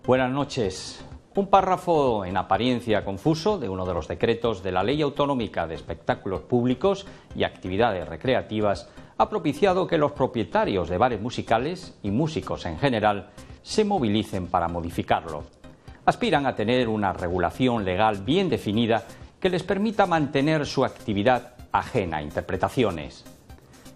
Buenas noches. Un párrafo en apariencia confuso de uno de los decretos de la Ley Autonómica de Espectáculos Públicos y Actividades Recreativas ha propiciado que los propietarios de bares musicales y músicos en general se movilicen para modificarlo. Aspiran a tener una regulación legal bien definida que les permita mantener su actividad ajena a interpretaciones.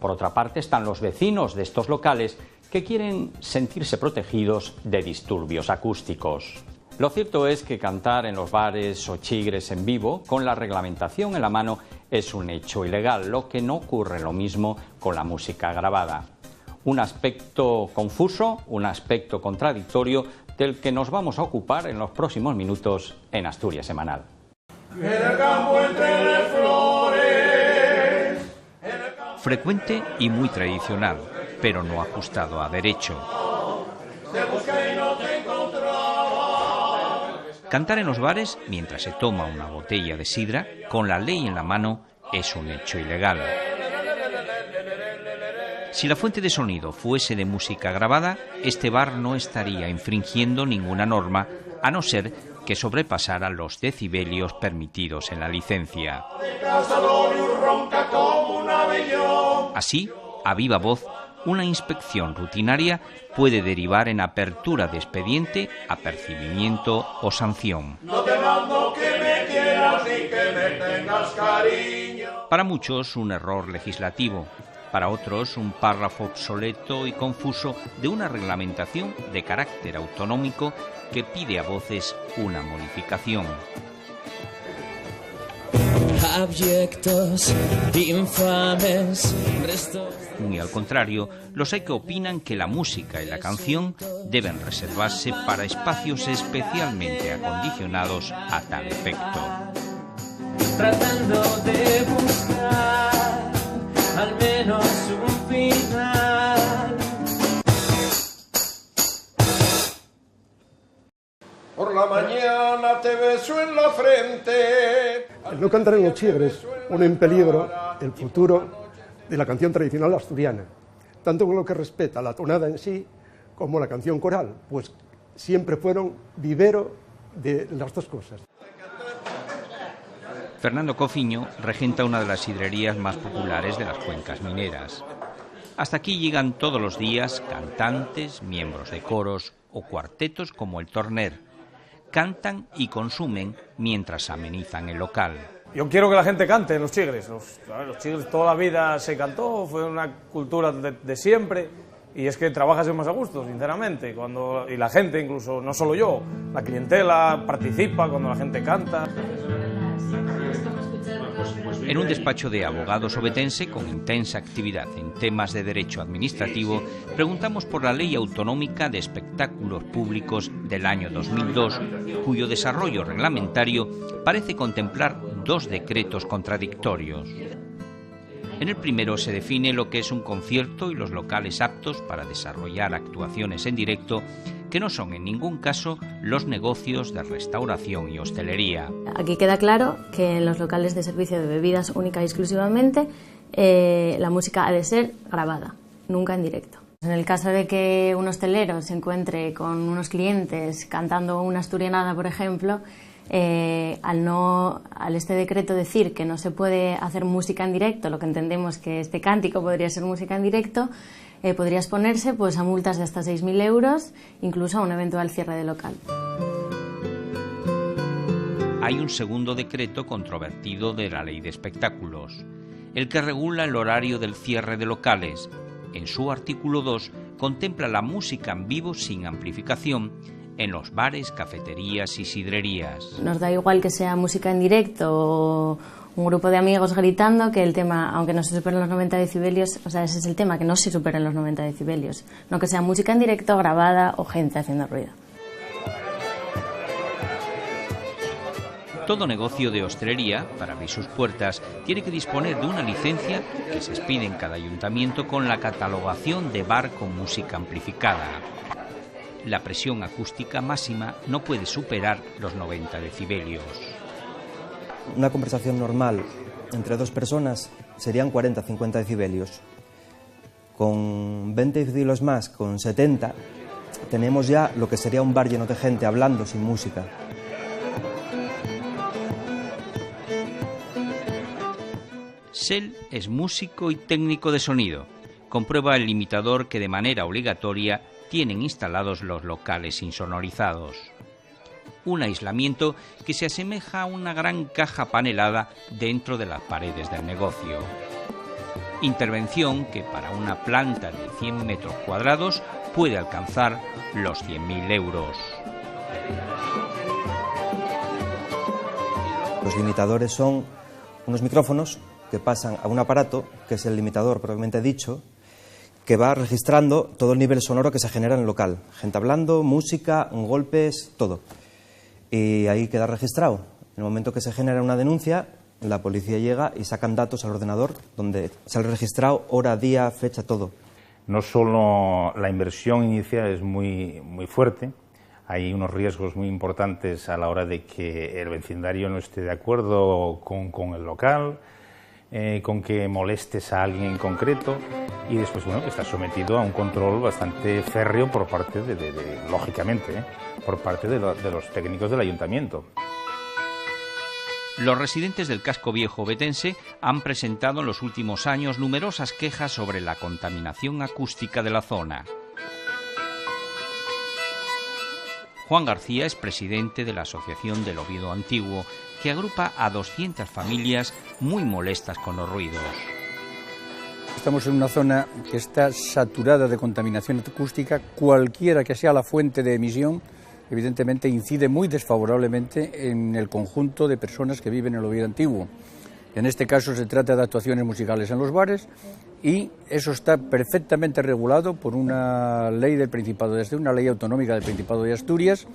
Por otra parte están los vecinos de estos locales que quieren sentirse protegidos de disturbios acústicos. Lo cierto es que cantar en los bares o chigres en vivo con la reglamentación en la mano es un hecho ilegal, lo que no ocurre lo mismo con la música grabada. Un aspecto confuso, un aspecto contradictorio del que nos vamos a ocupar en los próximos minutos en Asturias Semanal. Frecuente y muy tradicional, pero no ajustado a derecho. Cantar en los bares mientras se toma una botella de sidra con la ley en la mano es un hecho ilegal. Si la fuente de sonido fuese de música grabada, este bar no estaría infringiendo ninguna norma, a no ser que sobrepasara los decibelios permitidos en la licencia. Así, a viva voz, una inspección rutinaria puede derivar en apertura de expediente, apercibimiento o sanción. No te mando que me quieras ni que me tengas cariño. Para muchos, un error legislativo. Para otros, un párrafo obsoleto y confuso de una reglamentación de carácter autonómico que pide a voces una modificación. Abyectos infames, muy al contrario, los hay que opinan que la música y la canción deben reservarse para espacios especialmente acondicionados a tal efecto. Tratando de buscar al menos un final. Por la mañana te beso en la frente. El no cantar en los chigres pone en peligro el futuro de la canción tradicional asturiana, tanto en lo que respecta a la tonada en sí como la canción coral, pues siempre fueron vivero de las dos cosas. Fernando Cofiño regenta una de las sidrerías más populares de las cuencas mineras. Hasta aquí llegan todos los días cantantes, miembros de coros o cuartetos como el Torner. Cantan y consumen mientras amenizan el local. Yo quiero que la gente cante en los chigres. Los chigres toda la vida se cantó, fue una cultura de siempre, y es que trabajas más a gusto, sinceramente. Y la gente, incluso, no solo yo, la clientela participa cuando la gente canta. En un despacho de abogados obetense con intensa actividad en temas de derecho administrativo, preguntamos por la Ley Autonómica de Espectáculos Públicos del año 2002, cuyo desarrollo reglamentario parece contemplar dos decretos contradictorios. En el primero se define lo que es un concierto y los locales aptos para desarrollar actuaciones en directo, que no son en ningún caso los negocios de restauración y hostelería. Aquí queda claro que en los locales de servicio de bebidas única y exclusivamente la música ha de ser grabada, nunca en directo. En el caso de que un hostelero se encuentre con unos clientes cantando una asturianada, por ejemplo, al este decreto decir que no se puede hacer música en directo, lo que entendemos que este cántico podría ser música en directo, podría exponerse pues a multas de hasta 6.000 euros, incluso a un eventual cierre de local. Hay un segundo decreto controvertido de la Ley de Espectáculos, el que regula el horario del cierre de locales. En su artículo 2 contempla la música en vivo sin amplificación en los bares, cafeterías y sidrerías. Nos da igual que sea música en directo o un grupo de amigos gritando, que el tema, aunque no se superen los 90 decibelios, o sea, ese es el tema, que no se superen los 90 decibelios, no que sea música en directo, grabada o gente haciendo ruido. Todo negocio de hostelería, para abrir sus puertas, tiene que disponer de una licencia que se expide en cada ayuntamiento con la catalogación de bar con música amplificada. La presión acústica máxima no puede superar los 90 decibelios. Una conversación normal entre dos personas serían 40-50 decibelios. con 20 edificios más, con 70, tenemos ya lo que sería un bar lleno de gente hablando sin música. Sel es músico y técnico de sonido. Comprueba el limitador que de manera obligatoria tienen instalados los locales insonorizados. Un aislamiento que se asemeja a una gran caja panelada dentro de las paredes del negocio. Intervención que para una planta de 100 metros cuadrados puede alcanzar los 100.000 euros. Los limitadores son unos micrófonos que pasan a un aparato, que es el limitador propiamente dicho, que va registrando todo el nivel sonoro que se genera en el local. Gente hablando, música, golpes, todo. Y ahí queda registrado. En el momento que se genera una denuncia, la policía llega y sacan datos al ordenador donde sale registrado hora, día, fecha, todo. No solo la inversión inicial es muy fuerte, hay unos riesgos muy importantes a la hora de que el vecindario no esté de acuerdo con el local, con que molestes a alguien en concreto, y después, bueno, estás sometido a un control bastante férreo por parte lógicamente, por parte de los técnicos del ayuntamiento. Los residentes del casco viejo ovetense han presentado en los últimos años numerosas quejas sobre la contaminación acústica de la zona. Juan García es presidente de la Asociación del Oviedo Antiguo, que agrupa a 200 familias muy molestas con los ruidos. Estamos en una zona que está saturada de contaminación acústica. Cualquiera que sea la fuente de emisión, evidentemente incide muy desfavorablemente en el conjunto de personas que viven en el Oviedo Antiguo. En este caso se trata de actuaciones musicales en los bares, y eso está perfectamente regulado por una ley del Principado de Asturias, una ley autonómica del Principado de Asturias,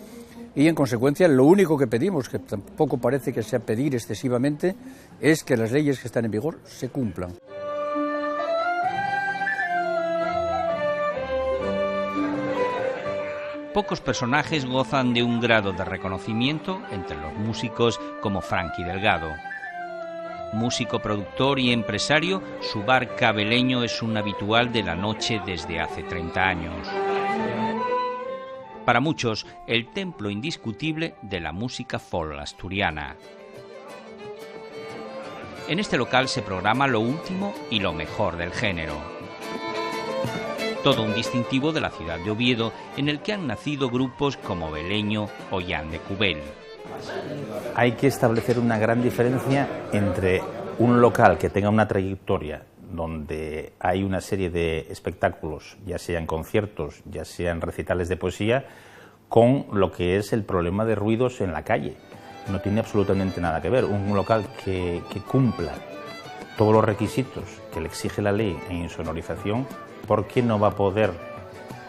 y en consecuencia lo único que pedimos, que tampoco parece que sea pedir excesivamente, es que las leyes que están en vigor se cumplan. Pocos personajes gozan de un grado de reconocimiento entre los músicos como Frankie Delgado. Músico, productor y empresario, su bar cabeleño es un habitual de la noche desde hace 30 años. Para muchos, el templo indiscutible de la música folk asturiana. En este local se programa lo último y lo mejor del género. Todo un distintivo de la ciudad de Oviedo, en el que han nacido grupos como Beleño o Jan de Cubel. Hay que establecer una gran diferencia entre un local que tenga una trayectoria, donde hay una serie de espectáculos, ya sean conciertos, ya sean recitales de poesía, con lo que es el problema de ruidos en la calle. No tiene absolutamente nada que ver. Un local que cumpla todos los requisitos que le exige la ley en insonorización, ¿por qué no va a poder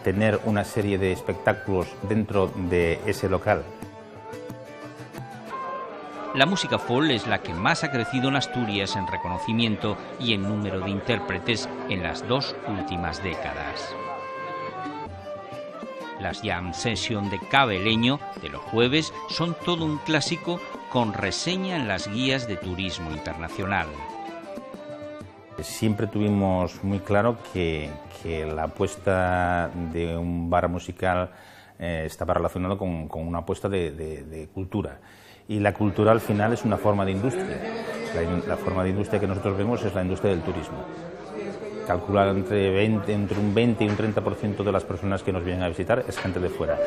tener una serie de espectáculos dentro de ese local? La música folk es la que más ha crecido en Asturias en reconocimiento y en número de intérpretes en las 2 últimas décadas. Las Jam Session de Cabeleño de los jueves son todo un clásico con reseña en las guías de turismo internacional. Siempre tuvimos muy claro que la apuesta de un bar musical estaba relacionado con una apuesta de cultura. Y la cultura al final es una forma de industria. La forma de industria que nosotros vemos es la industria del turismo. Calcular entre un 20 y un 30% de las personas que nos vienen a visitar es gente de fuera.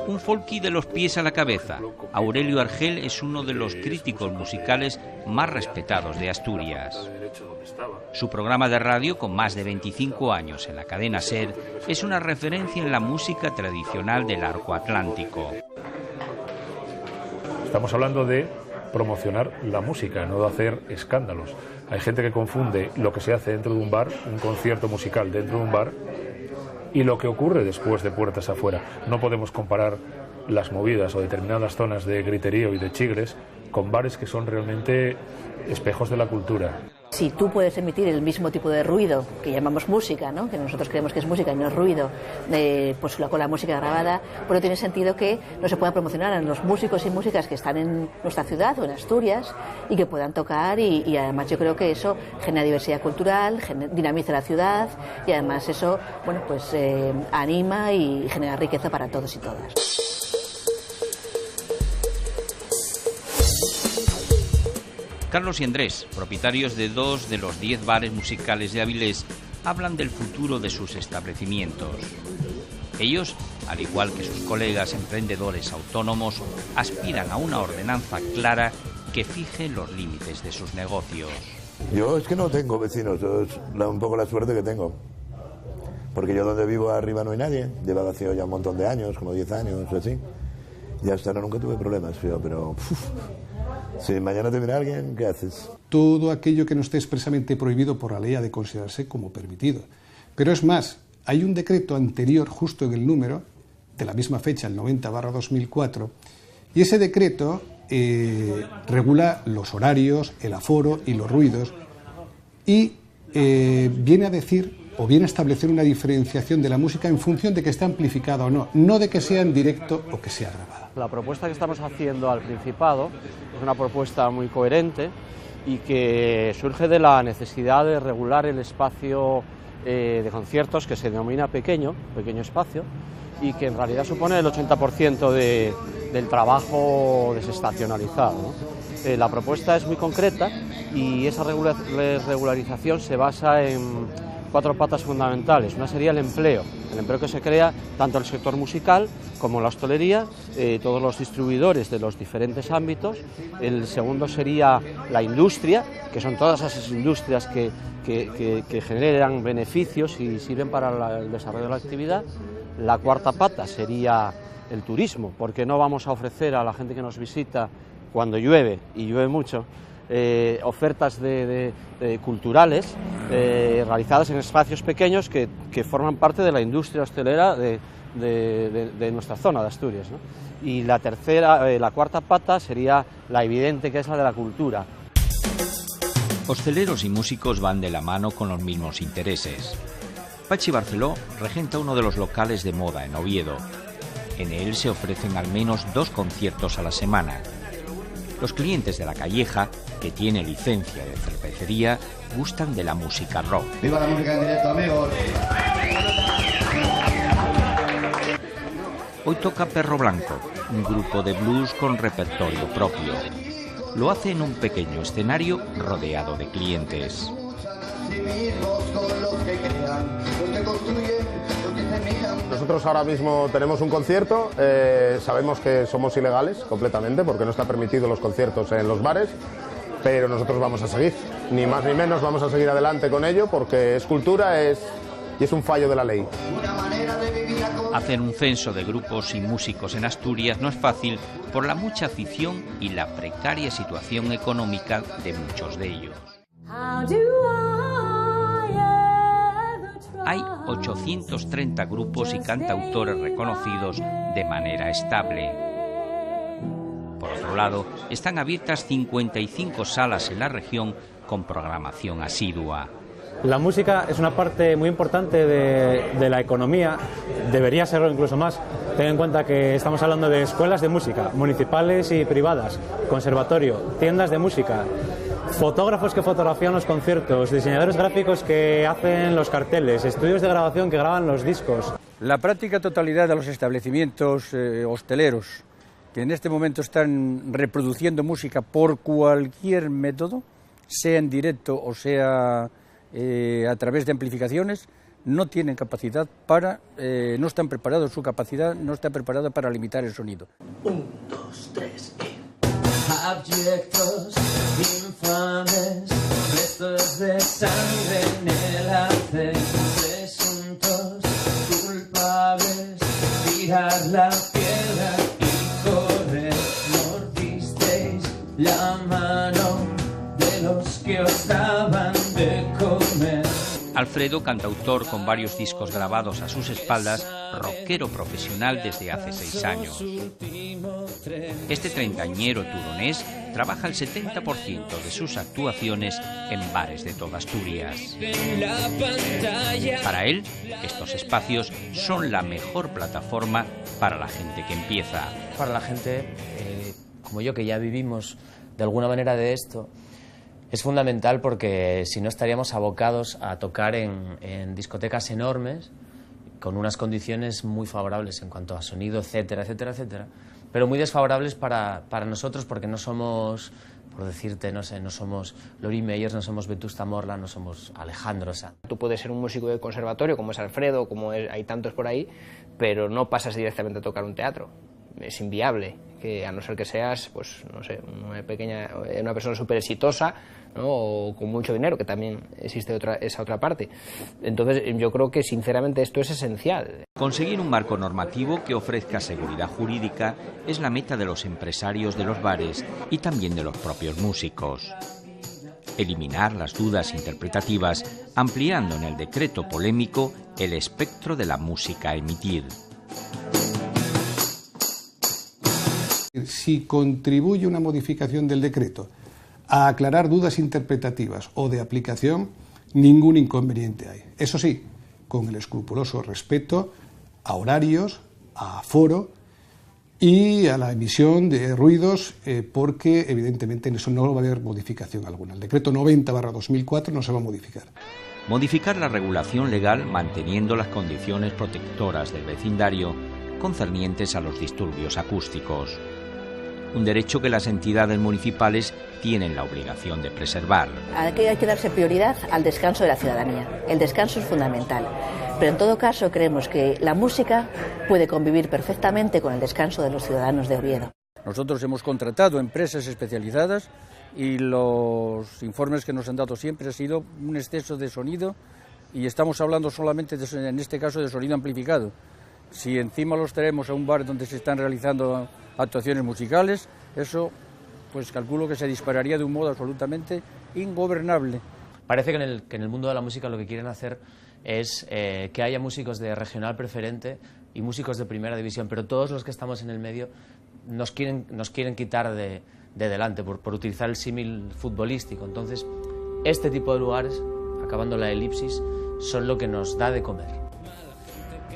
Un folky de los pies a la cabeza. Aurelio Argel es uno de los críticos musicales más respetados de Asturias. Su programa de radio, con más de 25 años en la cadena SER, es una referencia en la música tradicional del arco atlántico. Estamos hablando de promocionar la música, no de hacer escándalos. Hay gente que confunde lo que se hace dentro de un bar, un concierto musical dentro de un bar, y lo que ocurre después de puertas afuera. No podemos comparar las movidas o determinadas zonas de griterío y de chigres con bares que son realmente espejos de la cultura. Si tú puedes emitir el mismo tipo de ruido que llamamos música, ¿no?, que nosotros creemos que es música y no es ruido, pues con la música grabada, pues no tiene sentido que no se pueda promocionar a los músicos y músicas que están en nuestra ciudad o en Asturias y que puedan tocar y además yo creo que eso genera diversidad cultural, dinamiza la ciudad y además eso, bueno, pues anima y genera riqueza para todos y todas. Carlos y Andrés, propietarios de 2 de los 10 bares musicales de Avilés, hablan del futuro de sus establecimientos. Ellos, al igual que sus colegas emprendedores autónomos, aspiran a una ordenanza clara que fije los límites de sus negocios. Yo es que no tengo vecinos, es un poco la suerte que tengo. Porque yo donde vivo arriba no hay nadie, lleva vacío ya un montón de años, como 10 años o así. Y hasta ahora nunca tuve problemas, pero... Si mañana te viene alguien, ¿qué haces? Todo aquello que no esté expresamente prohibido por la ley ha de considerarse como permitido. Pero es más, hay un decreto anterior, justo en el número, de la misma fecha, el 90/2004, y ese decreto regula los horarios, el aforo y los ruidos, y viene a decir, o viene a establecer una diferenciación de la música en función de que esté amplificada o no de que sea en directo o que sea grabada. La propuesta que estamos haciendo al Principado es una propuesta muy coherente y que surge de la necesidad de regular el espacio de conciertos que se denomina pequeño espacio, y que en realidad supone el 80% del trabajo desestacionalizado, ¿no? La propuesta es muy concreta y esa regularización se basa en 4 patas fundamentales. Una sería el empleo que se crea tanto en el sector musical como en la hostelería, todos los distribuidores de los diferentes ámbitos. El segundo sería la industria, que son todas esas industrias que generan beneficios y sirven para el desarrollo de la actividad. La cuarta pata sería el turismo, porque no vamos a ofrecer a la gente que nos visita cuando llueve, y llueve mucho, ofertas culturales realizadas en espacios pequeños que forman parte de la industria hostelera de nuestra zona de Asturias, ¿no? Y la cuarta pata sería la evidente, que es la de la cultura. Hosteleros y músicos van de la mano con los mismos intereses. Pachi Barceló regenta uno de los locales de moda en Oviedo. En él se ofrecen al menos 2 conciertos a la semana. Los clientes de La Calleja, que tiene licencia de cervecería, gustan de la música rock. ¡Viva la música en directo, amigos! Hoy toca Perro Blanco, un grupo de blues con repertorio propio. Lo hace en un pequeño escenario rodeado de clientes. Nosotros ahora mismo tenemos un concierto, sabemos que somos ilegales completamente porque no está permitido los conciertos en los bares, pero nosotros vamos a seguir, ni más ni menos, vamos a seguir adelante con ello porque es cultura y es un fallo de la ley. Hacer un censo de grupos y músicos en Asturias no es fácil por la mucha afición y la precaria situación económica de muchos de ellos. Hay 830 grupos y cantautores reconocidos de manera estable. Por otro lado, están abiertas 55 salas en la región con programación asidua. La música es una parte muy importante de la economía, debería serlo incluso más. Ten en cuenta que estamos hablando de escuelas de música, municipales y privadas, conservatorio, tiendas de música, fotógrafos que fotografían los conciertos, diseñadores gráficos que hacen los carteles, estudios de grabación que graban los discos. La práctica totalidad de los establecimientos hosteleros que en este momento están reproduciendo música por cualquier método, sea en directo o sea a través de amplificaciones, no tienen capacidad para, no están preparados, su capacidad no está preparada para limitar el sonido. 1, 2, 3 Abyectos infames, restos de sangre en el arce, presuntos culpables, tirar la piedra y correr, mordisteis la mano de los que os daban de comer. Alfredo, cantautor con varios discos grabados a sus espaldas, rockero profesional desde hace 6 años. Este treintañero turonés trabaja el 70% de sus actuaciones en bares de toda Asturias. Para él, estos espacios son la mejor plataforma para la gente que empieza. Para la gente como yo, que ya vivimos de alguna manera de esto, es fundamental, porque si no estaríamos abocados a tocar en discotecas enormes, con unas condiciones muy favorables en cuanto a sonido, etcétera, etcétera, etcétera, pero muy desfavorables para nosotros, porque no somos, por decirte, no sé, no somos Lori Meyers, no somos Vetusta Morla, no somos Alejandro Sanz. Tú puedes ser un músico de conservatorio, como es Alfredo, hay tantos por ahí, pero no pasas directamente a tocar un teatro. Es inviable, que a no ser que seas, pues, no sé, una persona súper exitosa, ¿no? O con mucho dinero, que también existe esa otra parte. Entonces, yo creo que, sinceramente, esto es esencial. Conseguir un marco normativo que ofrezca seguridad jurídica es la meta de los empresarios de los bares y también de los propios músicos. Eliminar las dudas interpretativas, ampliando en el decreto polémico el espectro de la música a emitir. Si contribuye una modificación del decreto a aclarar dudas interpretativas o de aplicación, ningún inconveniente hay. Eso sí, con el escrupuloso respeto a horarios, a aforo y a la emisión de ruidos, porque evidentemente en eso no va a haber modificación alguna. El decreto 90/2004 no se va a modificar. Modificar la regulación legal manteniendo las condiciones protectoras del vecindario concernientes a los disturbios acústicos. Un derecho que las entidades municipales tienen la obligación de preservar. Aquí hay que darse prioridad al descanso de la ciudadanía. El descanso es fundamental. Pero en todo caso creemos que la música puede convivir perfectamente con el descanso de los ciudadanos de Oviedo. Nosotros hemos contratado empresas especializadas y los informes que nos han dado siempre ha sido un exceso de sonido, y estamos hablando solamente, en este caso, de sonido amplificado. Si encima los traemos a un bar donde se están realizando actuaciones musicales, eso pues calculo que se dispararía de un modo absolutamente ingobernable. Parece que en el mundo de la música lo que quieren hacer es que haya músicos de regional preferente y músicos de primera división, pero todos los que estamos en el medio nos quieren quitar de delante, por utilizar el símil futbolístico. Entonces, este tipo de lugares, acabando la elipsis, son lo que nos da de comer.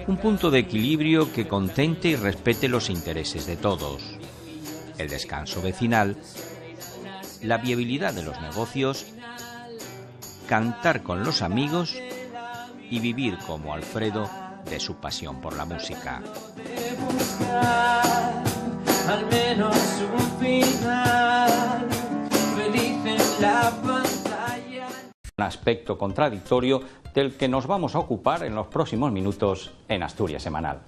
Un punto de equilibrio que contente y respete los intereses de todos. El descanso vecinal, la viabilidad de los negocios, cantar con los amigos y vivir como Alfredo de su pasión por la música. Al menos un final feliz en la pantalla. Un aspecto contradictorio del que nos vamos a ocupar en los próximos minutos en Asturias Semanal.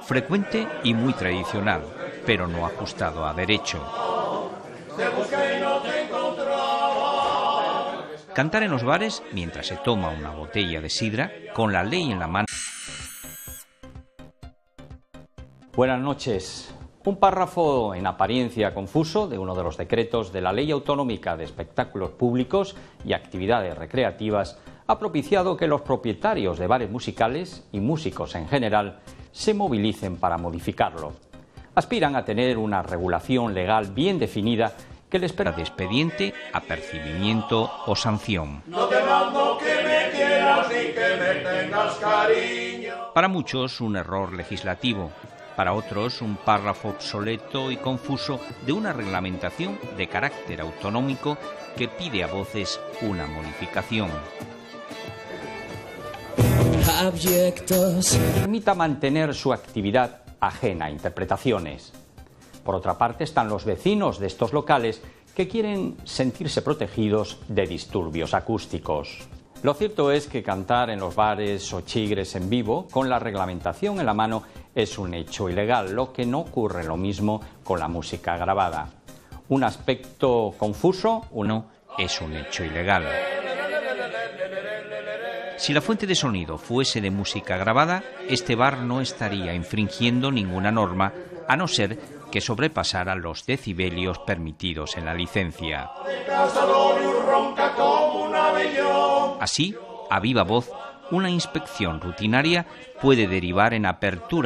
Frecuente y muy tradicional, pero no ajustado a derecho. Cantar en los bares mientras se toma una botella de sidra con la ley en la mano. Buenas noches. Un párrafo en apariencia confuso de uno de los decretos de la Ley Autonómica de Espectáculos Públicos y Actividades Recreativas ha propiciado que los propietarios de bares musicales y músicos en general se movilicen para modificarlo. Aspiran a tener una regulación legal bien definida que les permita de expediente, apercibimiento o sanción. No te mando que me quieras ni que me tengas cariño. Para muchos, un error legislativo. Para otros, un párrafo obsoleto y confuso de una reglamentación de carácter autonómico que pide a voces una modificación. Permita mantener su actividad ajena a interpretaciones. Por otra parte, están los vecinos de estos locales que quieren sentirse protegidos de disturbios acústicos. Lo cierto es que cantar en los bares o chigres en vivo, con la reglamentación en la mano, es un hecho ilegal, lo que no ocurre lo mismo con la música grabada. Un aspecto confuso, uno es un hecho ilegal. Si la fuente de sonido fuese de música grabada, este bar no estaría infringiendo ninguna norma, a no ser que sobrepasara los decibelios permitidos en la licencia. Así, a viva voz, una inspección rutinaria puede derivar en apertura